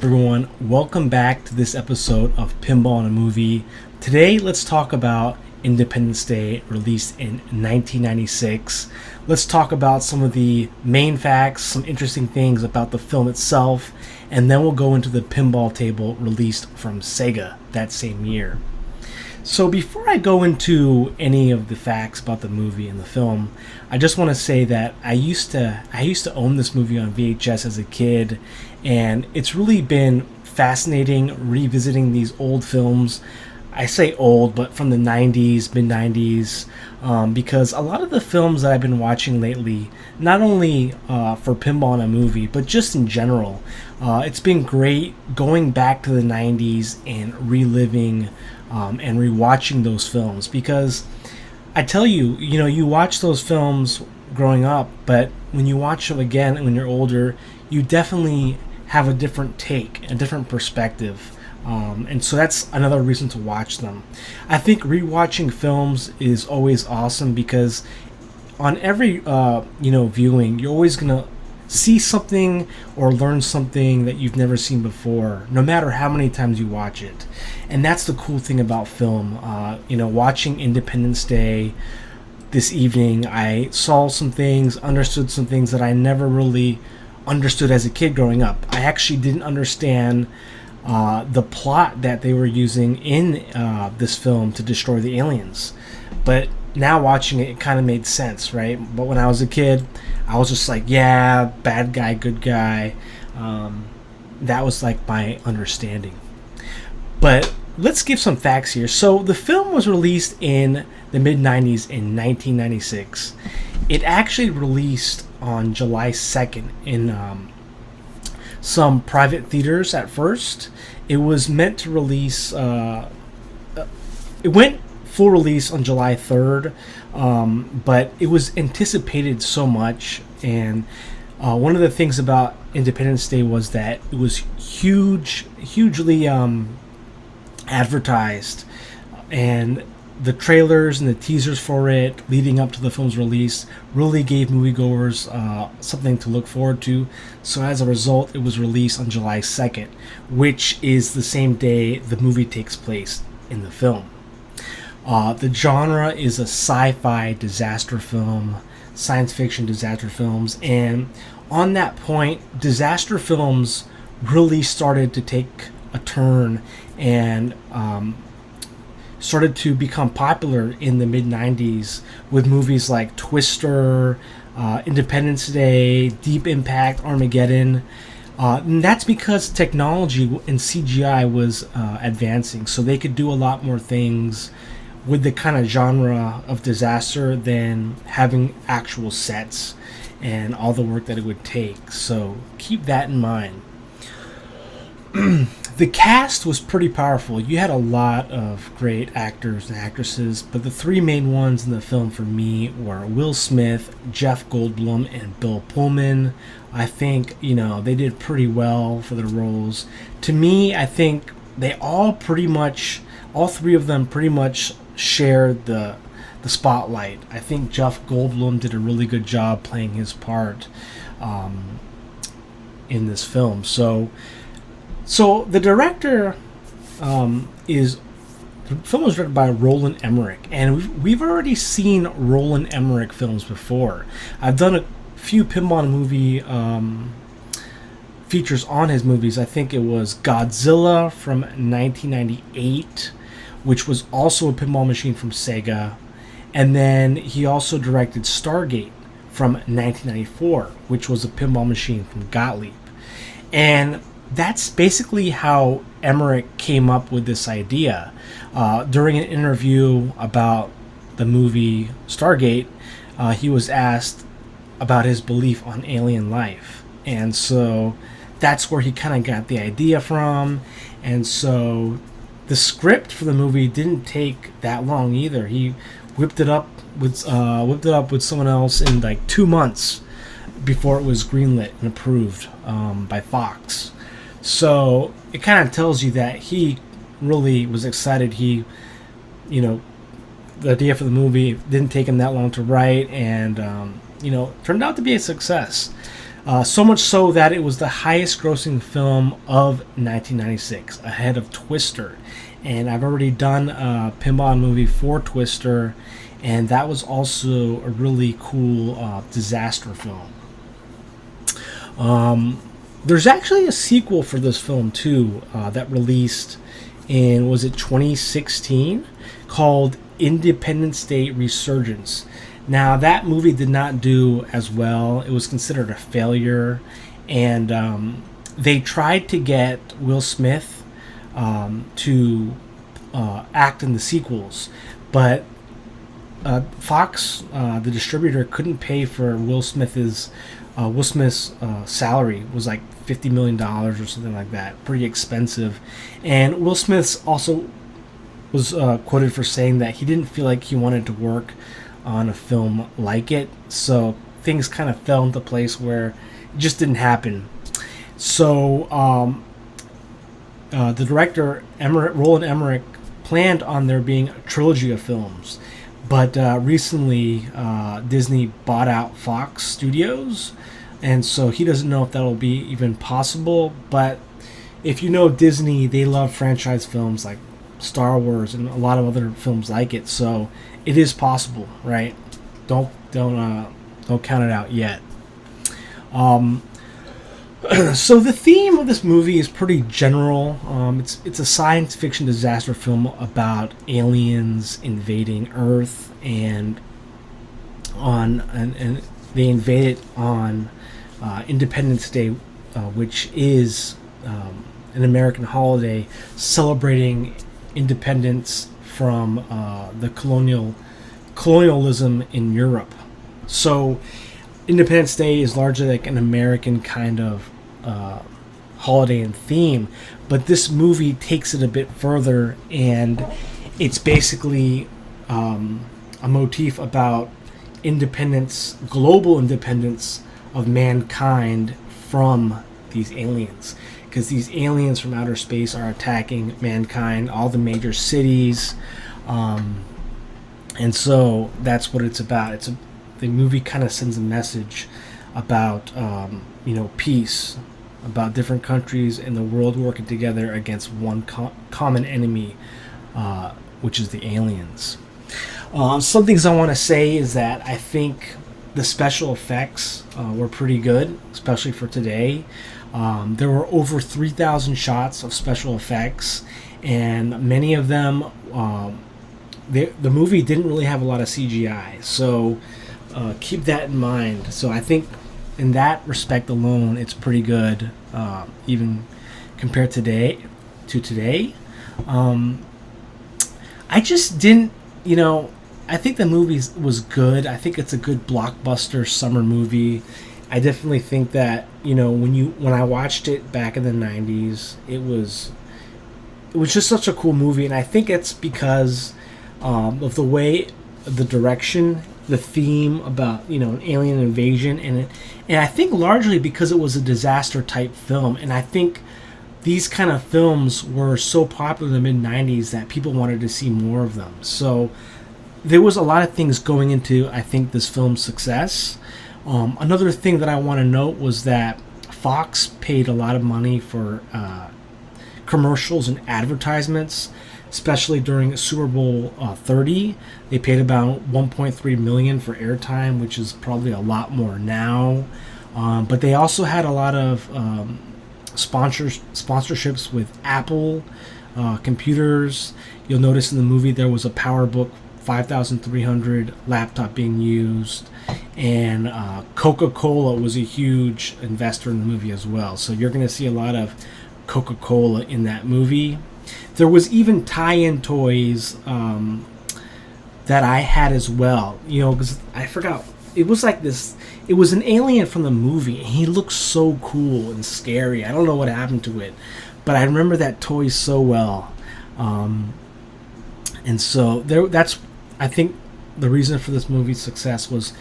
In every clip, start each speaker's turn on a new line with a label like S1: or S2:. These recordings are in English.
S1: Everyone, welcome back to this episode of Pinball A Movie. Today, let's talk about Independence Day, released in 1996. Let's talk about some of the main facts, some interesting things about the film itself, and then we'll go into the pinball table released from Sega that same year. So before I go into any of the facts about the movie and the film, I just want to say that I used to own this movie on VHS as a kid, and it's really been fascinating revisiting these old films. I say old, but from the 90s, mid 90s, because a lot of the films that I've been watching lately, not only for Pinball A Movie, but just in general, it's been great going back to the 90s and reliving and rewatching those films, because I tell you, you watch those films growing up, but when you watch them again when you're older, you definitely have a different take, a different perspective. And so that's another reason to watch them. I think rewatching films is always awesome because on every viewing, you're always gonna see something or learn something that you've never seen before, no matter how many times you watch it. And that's the cool thing about film. Watching Independence Day this evening, I saw some things, understood some things that I never really understood as a kid growing up. I actually didn't understand the plot that they were using in this film to destroy the aliens. But now watching it, it kind of made sense, right? But when I was a kid, I was just like, yeah, bad guy, good guy. That was like my understanding. But let's give some facts here. So the film was released in the mid-90s in 1996. It actually released on July 2nd in some private theaters at first. It was meant to release... it went full release on July 3rd, but it was anticipated so much, and one of the things about Independence Day was that it was hugely advertised, and the trailers and the teasers for it leading up to the film's release really gave moviegoers something to look forward to. So as a result, it was released on July 2nd, which is the same day the movie takes place in the film. The genre is a sci-fi disaster film, science fiction disaster films, and on that point, disaster films really started to take a turn and started to become popular in the mid-90s with movies like Twister, Independence Day, Deep Impact, Armageddon. And that's because technology and CGI was advancing, so they could do a lot more things with the kind of genre of disaster than having actual sets and all the work that it would take. So keep that in mind. The cast was pretty powerful. You had a lot of great actors and actresses, but the three main ones in the film for me were Will Smith, Jeff Goldblum, and Bill Pullman. I think, they did pretty well for their roles. To me, I think they all three of them pretty much shared the spotlight. I think Jeff Goldblum did a really good job playing his part in this film. So the director the film was directed by Roland Emmerich, and we've already seen Roland Emmerich films before. I've done a few Pinball A Movie features on his movies. I think it was Godzilla from 1998, which was also a pinball machine from Sega. And then he also directed Stargate from 1994, which was a pinball machine from Gottlieb. And that's basically how Emmerich came up with this idea. During an interview about the movie Stargate, he was asked about his belief on alien life. And so that's where he kind of got the idea from. And so the script for the movie didn't take that long either. He whipped it up with someone else in like 2 months before it was greenlit and approved by Fox. So it kind of tells you that he really was excited. The idea for the movie didn't take him that long to write, and turned out to be a success. So much so that it was the highest grossing film of 1996, ahead of Twister. And I've already done a Pinball movie for Twister, and that was also a really cool disaster film. There's actually a sequel for this film too that released in, was it 2016, called Independence Day Resurgence. Now that movie did not do as well. It was considered a failure, and they tried to get Will Smith to act in the sequels, but Fox, the distributor, couldn't pay for Will Smith's salary. It was like $50 million or something like that. Pretty expensive. And Will Smith also was quoted for saying that he didn't feel like he wanted to work on a film like it. So things kind of fell into place where it just didn't happen. So the director, Roland Emmerich, planned on there being a trilogy of films. But recently, Disney bought out Fox Studios, and so he doesn't know if that'll be even possible. But if you know Disney, they love franchise films like Star Wars and a lot of other films like it. So it is possible, right? Don't count it out yet. So the theme of this movie is pretty general. It's a science fiction disaster film about aliens invading Earth, and they invade it on Independence Day, which is an American holiday celebrating independence from the colonialism in Europe. So Independence Day is largely like an American kind of holiday and theme, but this movie takes it a bit further, and it's basically a motif about independence, global independence of mankind from these aliens, because these aliens from outer space are attacking mankind, all the major cities, and so that's what it's about. The movie kind of sends a message about peace, about different countries in the world working together against one common enemy, which is the aliens. Some things I want to say is that I think the special effects were pretty good, especially for today. There were over 3,000 shots of special effects, and many of them, the movie didn't really have a lot of CGI, so keep that in mind. So I think in that respect alone, it's pretty good, even compared to today. I just didn't, I think the movie was good. I think it's a good blockbuster summer movie. I definitely think that, when I watched it back in the 90s, it was just such a cool movie, and I think it's because of the way, the direction, the theme about an alien invasion, and I think largely because it was a disaster type film, and I think these kind of films were so popular in the mid 90s that people wanted to see more of them. So there was a lot of things going into, I think, this film's success. Another thing that I want to note was that Fox paid a lot of money for commercials and advertisements, especially during Super Bowl 30. They paid about $1.3 million for airtime, which is probably a lot more now. But they also had a lot of sponsorships with Apple computers. You'll notice in the movie there was a PowerBook 5300 laptop being used, and Coca-Cola was a huge investor in the movie as well. So you're going to see a lot of Coca-Cola in that movie. There was even tie-in toys that I had as well, because I forgot. It was like this. It was an alien from the movie, and he looked so cool and scary. I don't know what happened to it, but I remember that toy so well. And so that's, I think, the reason for this movie's success was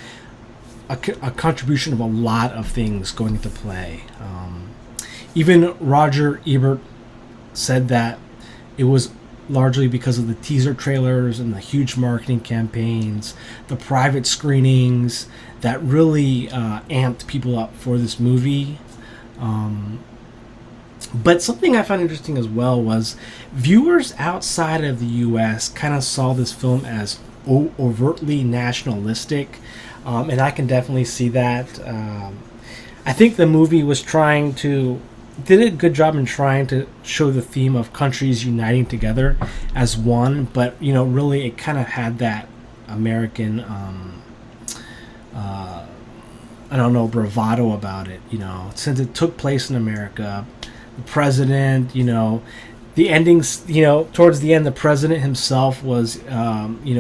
S1: a contribution of a lot of things going into play. Even Roger Ebert said that it was largely because of the teaser trailers and the huge marketing campaigns, the private screenings that really amped people up for this movie. But something I found interesting as well was viewers outside of the U.S. kind of saw this film as overtly nationalistic, and I can definitely see that. I think the movie was did a good job in trying to show the theme of countries uniting together as one, but really it kind of had that American bravado about it. Since it took place in America, the president, the endings, towards the end, the president himself was,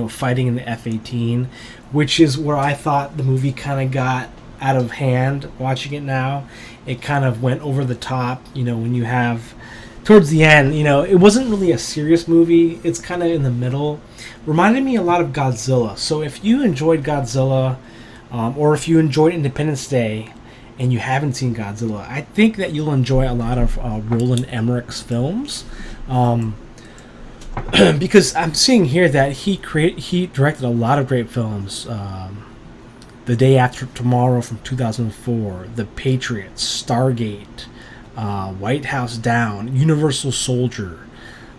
S1: fighting in the F-18, which is where I thought the movie kind of got out of hand. Watching it now, it kind of went over the top. When you have towards the end, it wasn't really a serious movie. It's kind of in the middle. Reminded me a lot of Godzilla. So if you enjoyed Godzilla, or if you enjoyed Independence Day, and you haven't seen Godzilla, I think that you'll enjoy a lot of Roland Emmerich's films, because I'm seeing here that he directed a lot of great films. The Day After Tomorrow from 2004, The Patriot, Stargate, White House Down, Universal Soldier,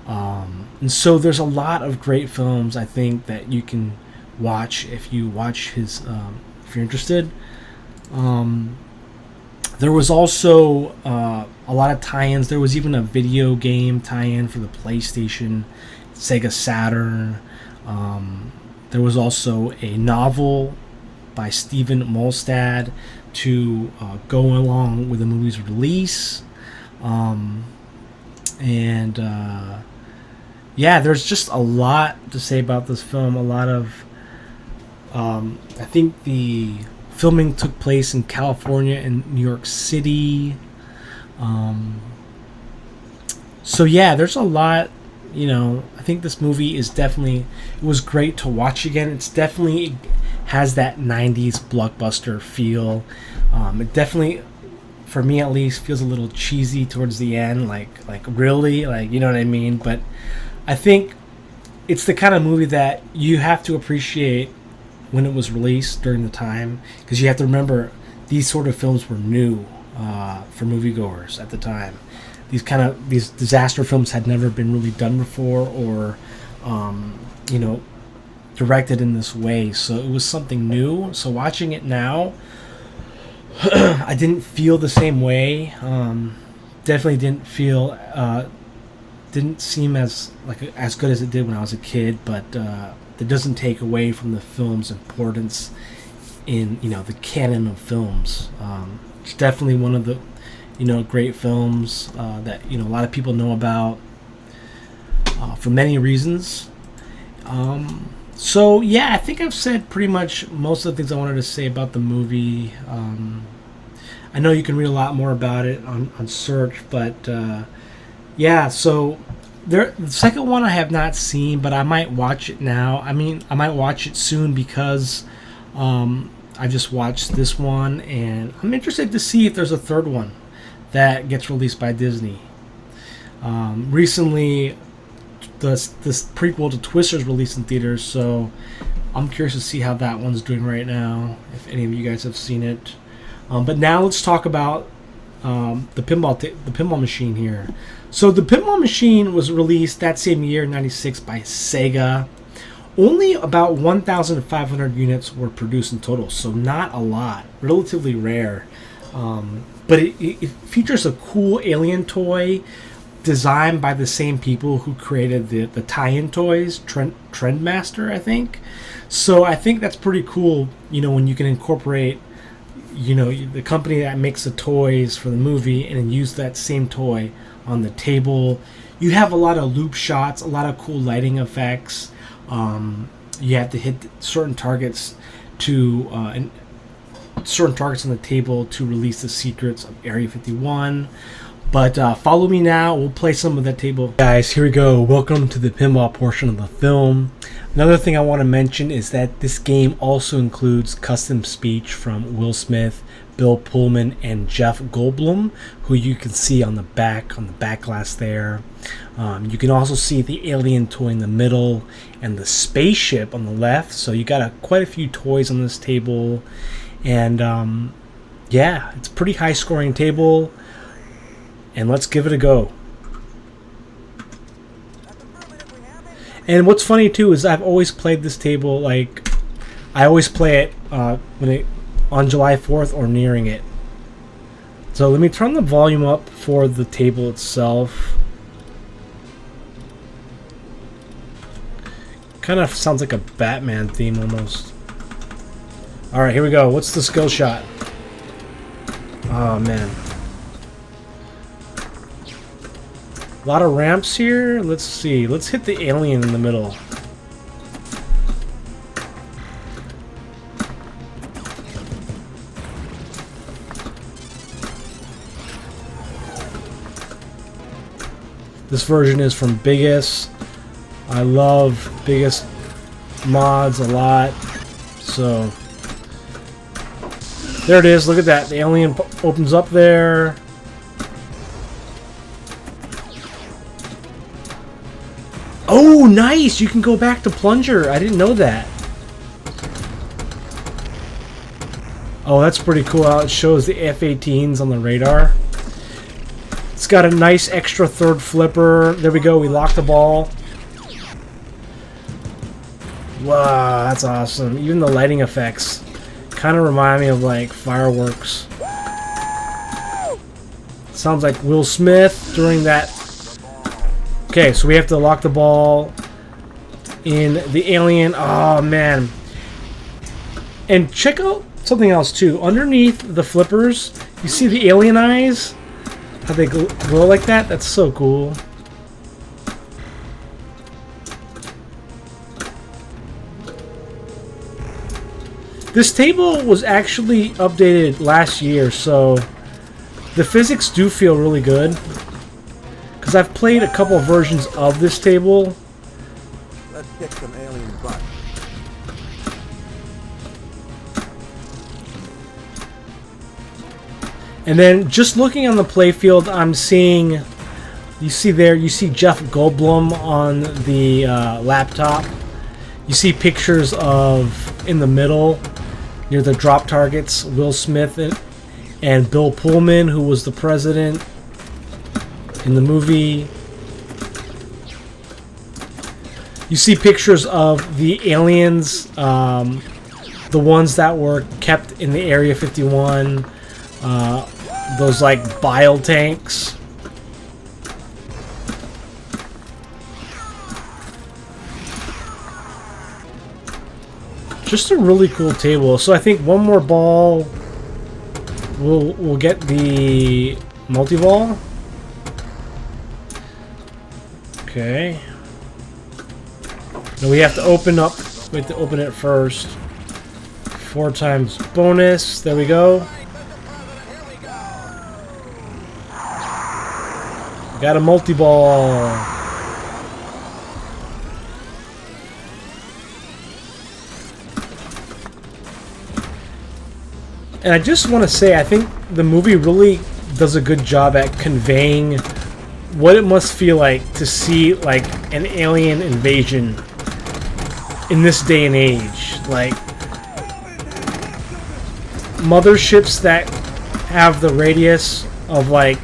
S1: and so there's a lot of great films I think that you can watch if you watch his, if you're interested. There was also a lot of tie-ins. There was even a video game tie-in for the PlayStation, Sega Saturn. There was also a novel by Stephen Molstad to go along with the movie's release. There's just a lot to say about this film. A lot of... I think the filming took place in California and New York City. There's a lot. I think this movie is definitely... It was great to watch again. It's definitely has that 90s blockbuster feel. It definitely, for me at least, feels a little cheesy towards the end. Like really? You know what I mean? But I think it's the kind of movie that you have to appreciate when it was released during the time, because you have to remember these sort of films were new for moviegoers at the time. These disaster films had never been really done before, or directed in this way, so it was something new. So watching it now, I didn't feel the same way. Definitely didn't seem as good as it did when I was a kid, but that doesn't take away from the film's importance in the canon of films. It's definitely one of the great films that a lot of people know about for many reasons. I think I've said pretty much most of the things I wanted to say about the movie. I know you can read a lot more about it on Search, but so the second one I have not seen, but I might watch it now. I might watch it soon because I just watched this one, and I'm interested to see if there's a third one that gets released by Disney. Recently, this prequel to Twisters released in theaters, so I'm curious to see how that one's doing right now, if any of you guys have seen it. But now let's talk about the pinball machine here. So the pinball machine was released that same year, 96, by Sega. Only about 1,500 units were produced in total, so not a lot, relatively rare. But it features a cool alien toy designed by the same people who created the tie-in toys, Trendmaster, I think. So I think that's pretty cool, when you can incorporate, the company that makes the toys for the movie and then use that same toy on the table. You have a lot of loop shots, a lot of cool lighting effects. You have to hit certain targets on the table to release the secrets of Area 51. But follow me now. We'll play some of that table. Guys, here we go. Welcome to the pinball portion of the film. Another thing I want to mention is that this game also includes custom speech from Will Smith, Bill Pullman and Jeff Goldblum, who you can see on the back glass there. You can also see the alien toy in the middle and the spaceship on the left. So you got quite a few toys on this table, and yeah, it's a pretty high scoring table. And let's give it a go. And what's funny too is I've always played this table, like I always play it on July 4th or nearing it. So let me turn the volume up for the table itself. Kind of sounds like a Batman theme almost. Alright, here we go. What's the skill shot? Oh man. A lot of ramps here. Let's see. Let's hit the alien in the middle. This version is from Biggest. I love Biggest mods a lot. So there it is. Look at that. The alien opens up there. Oh, nice! You can go back to plunger. I didn't know that. Oh, that's pretty cool how it shows the F-18s on the radar. It's got a nice extra third flipper. There we go. We locked the ball. Wow, that's awesome. Even the lighting effects kind of remind me of like fireworks. Sounds like Will Smith during that. Okay, so we have to lock the ball in the alien. Oh, man. And check out something else, too. Underneath the flippers, you see the alien eyes? How they glow like that? That's so cool. This table was actually updated last year, so the physics do feel really good. Because I've played a couple versions of this table.
S2: Let's kick some alien butt.
S1: And then just looking on the playfield, I'm seeing, you see Jeff Goldblum on the laptop. You see pictures of, in the middle, near the drop targets, Will Smith and Bill Pullman, who was the president in the movie. You see pictures of the aliens, the ones that were kept in the Area 51, those like bile tanks. Just a really cool table. So I think one more ball, we'll get the multi-ball. Okay. Now we have to open up. We have to open it first. 4 times bonus. There we go. Got a multi-ball. And I just want to say, I think the movie really does a good job at conveying what it must feel like to see like an alien invasion in this day and age. Like motherships that have the radius of like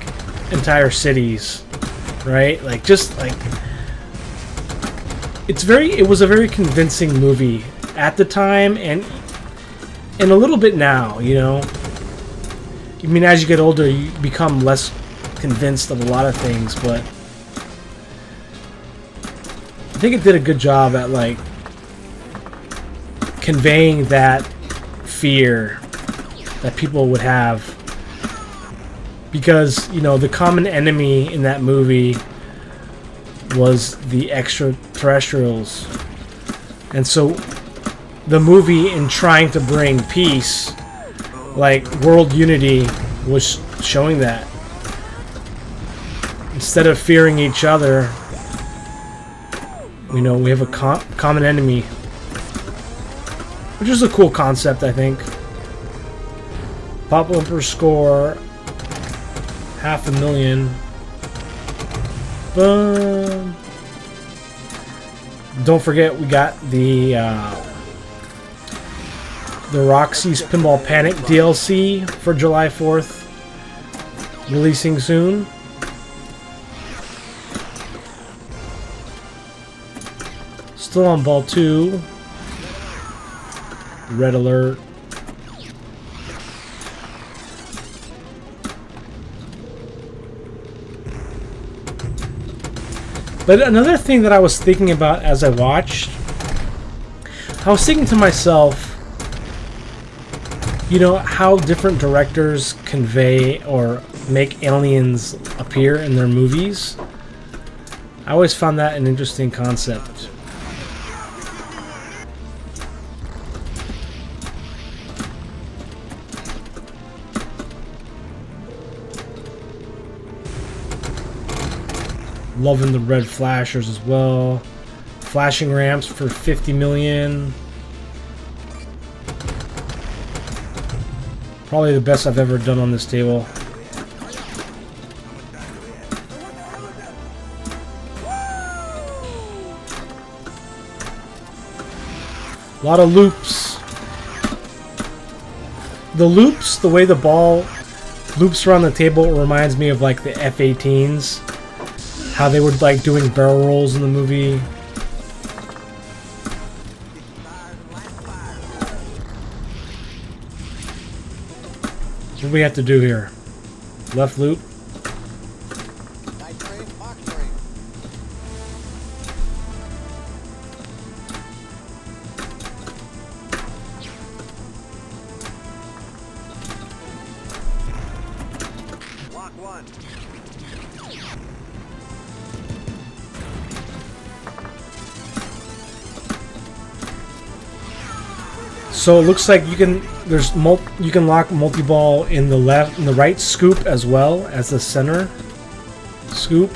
S1: entire cities, right? Like just like it was a very convincing movie at the time and a little bit now, you know. I mean, as you get older, you become less convinced of a lot of things, but I think it did a good job at like conveying that fear that people would have, because you know the common enemy in that movie was the extraterrestrials, and so the movie, in trying to bring peace, like world unity, was showing that. Instead of fearing each other, you know, we have a common enemy, which is a cool concept, I think. Pop bumper score, $500,000. Boom. Don't forget, we got the Roxy's Pinball Panic DLC for July 4th, releasing soon. Still on ball 2. Red alert. But another thing that I was thinking about as I watched, I was thinking to myself, you know, how different directors convey or make aliens appear in their movies. I always found that an interesting concept. Loving the red flashers as well. Flashing ramps for 50 million. Probably the best I've ever done on this table. A lot of loops. The loops, the way the ball loops around the table, reminds me of like the F-18s. How they were like doing barrel rolls in the movie. What do we have to do here? Left loop.
S2: Block 1.
S1: So it looks like you can you can lock multi-ball in the right scoop as well as the center scoop.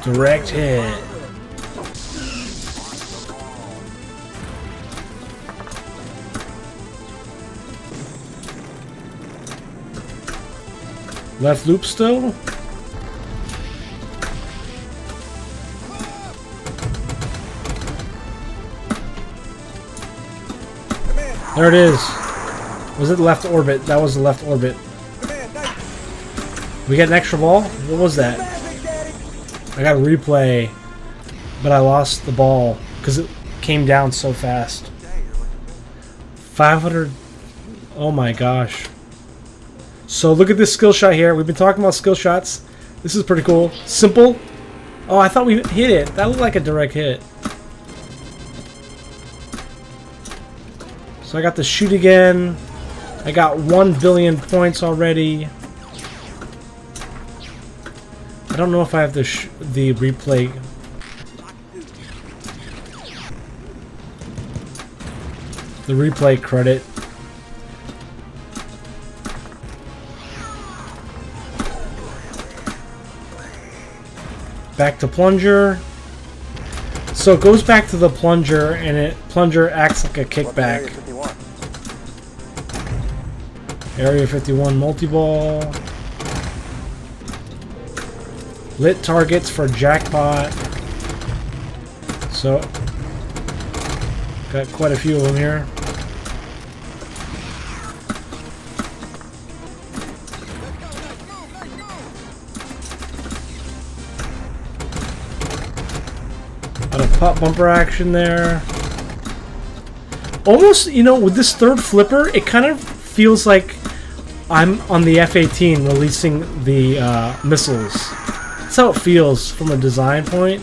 S1: Direct hit. Left loop still. There it is. Was it left orbit? That was the left orbit. We got an extra ball? What was that? I got a replay, but I lost the ball because it came down so fast. 500. Oh my gosh. So look at this skill shot here. We've been talking about skill shots. This is pretty cool. Simple. Oh, I thought we hit it. That looked like a direct hit. So I got to shoot again. I got 1 billion points already. I don't know if I have the replay. The replay credit. Back to plunger. So it goes back to the plunger, and plunger acts like a kickback. Area 51 multi-ball. Lit targets for jackpot. So got quite a few of them here. Pop bumper action there. Almost, you know, with this third flipper, it kind of feels like I'm on the F-18 releasing the missiles. That's how it feels from a design point.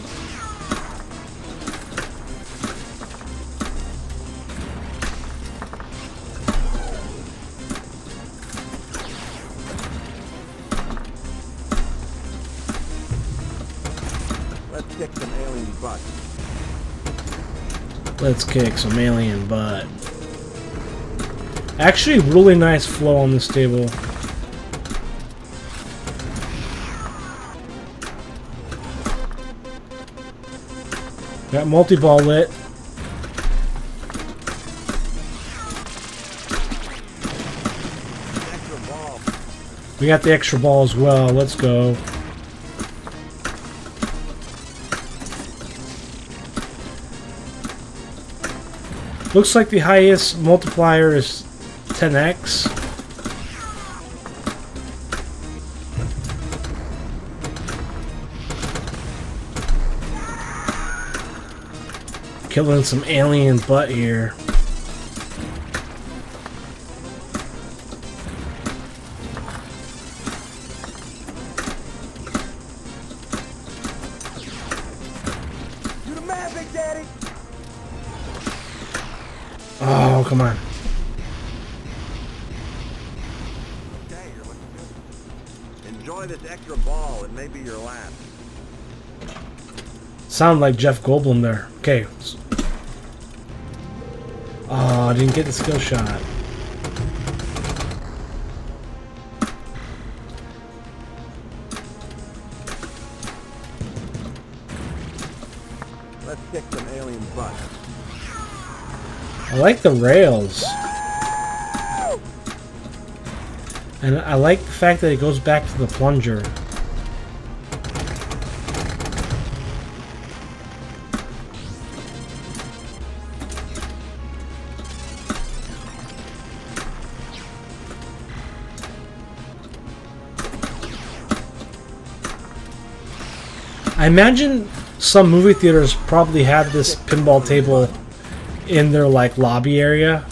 S2: Let's kick some alien butt.
S1: Let's kick some alien butt. Actually, really nice flow on this table. Got multi-ball lit. We got the extra ball as well. Let's go. Looks like the highest multiplier is 10x. Killing some alien butt here.
S2: Do the math, Big Daddy.
S1: Oh, come on.
S2: Okay, you're looking good. Enjoy this extra ball. It may be your last.
S1: Sound like Jeff Goldblum there. Okay. Oh, I didn't get the skill shot.
S2: Let's kick some alien butt.
S1: I like the rails. And I like the fact that it goes back to the plunger. I imagine some movie theaters probably had this pinball table in their like lobby area.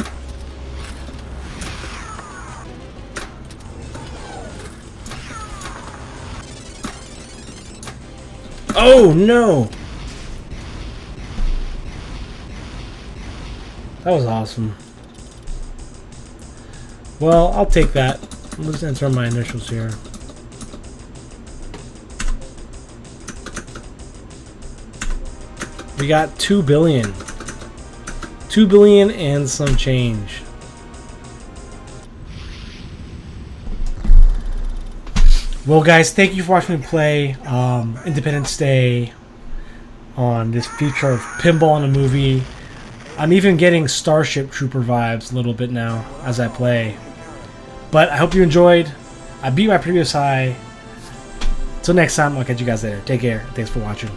S1: Oh no! That was awesome. Well, I'll take that. Let's enter my initials here. We got 2 billion. 2 billion and some change. Well, guys, thank you for watching me play Independence Day on this feature of Pinball A Movie. I'm even getting Starship Trooper vibes a little bit now as I play. But I hope you enjoyed. I beat my previous high. Till next time, I'll catch you guys later. Take care. Thanks for watching.